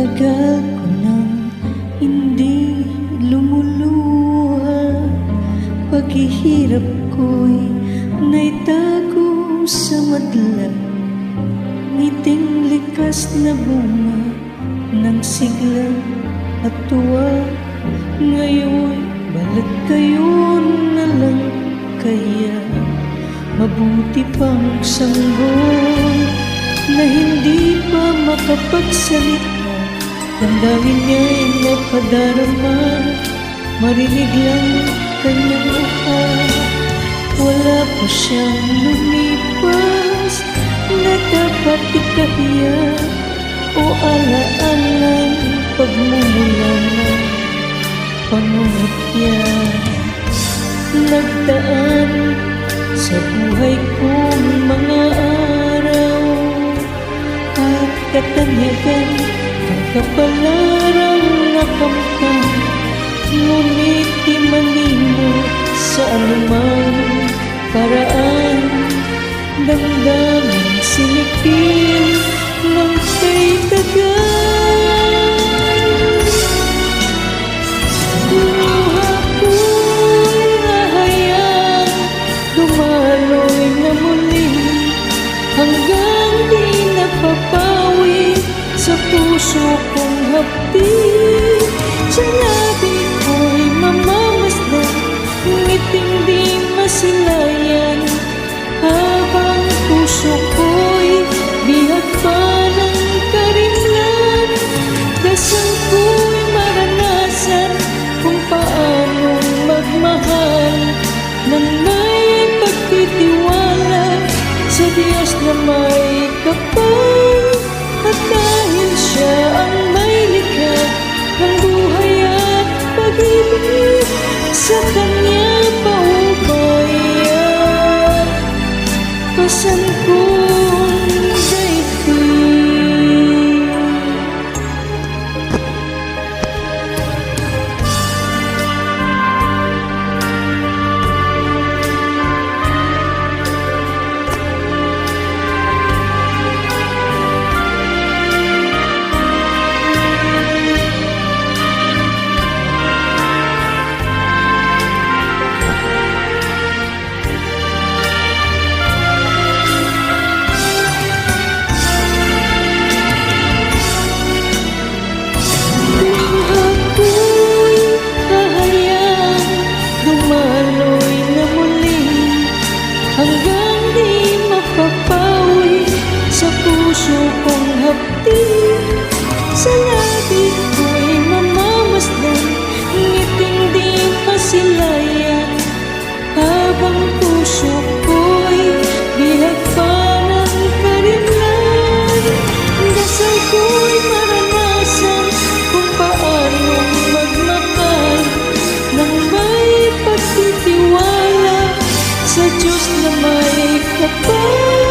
Tagal ko nang hindi lumuluha, paghihirap ko'y naitago sa madla. Ngiting likas na bunga ng sigla at tuwa. Ngayon balat kayo na lang, kaya mabuti pang sanggol na hindi pa makapagsalita. Damdamin niya'y napadarama, marinig lang kanyang mukha. Wala pa siyang lumipas na dapat ikahiya o alaalang pagmumula ng pangungutya. Nagdaan sa buhay kong mga araw at katanyagan ang kapalarang nakamtan. Ngunit di malimot sa anumang paraan, damdamin sinipin ng kay tagal. Luha ko'y nahayang dumaloy na muli, hanggang di napapawi sa puso kong hapdi. Sa labi ko'y mamamasdan, ngiting di masilayan, habang puso ko'y bihag pa ng karimlan. Dasal ko'y maranasan kung paanong magmahal nang may pagtitiwala sa Diyos na may kapal. At dahil siya ang may likha ng buhay at pag-ibig, sa Kanya paubay at pasan kong daigdig. Hanggang di mapapawi sa puso kong hapdi. Sa labi ko'y mamamasdan, ngiting di masilayan, habang puso ko'y bihag pa ng karimlan. Dasal ko'y maranasan kung paanong magmahal nang may pagtitiwala sa Diyos na may kapal.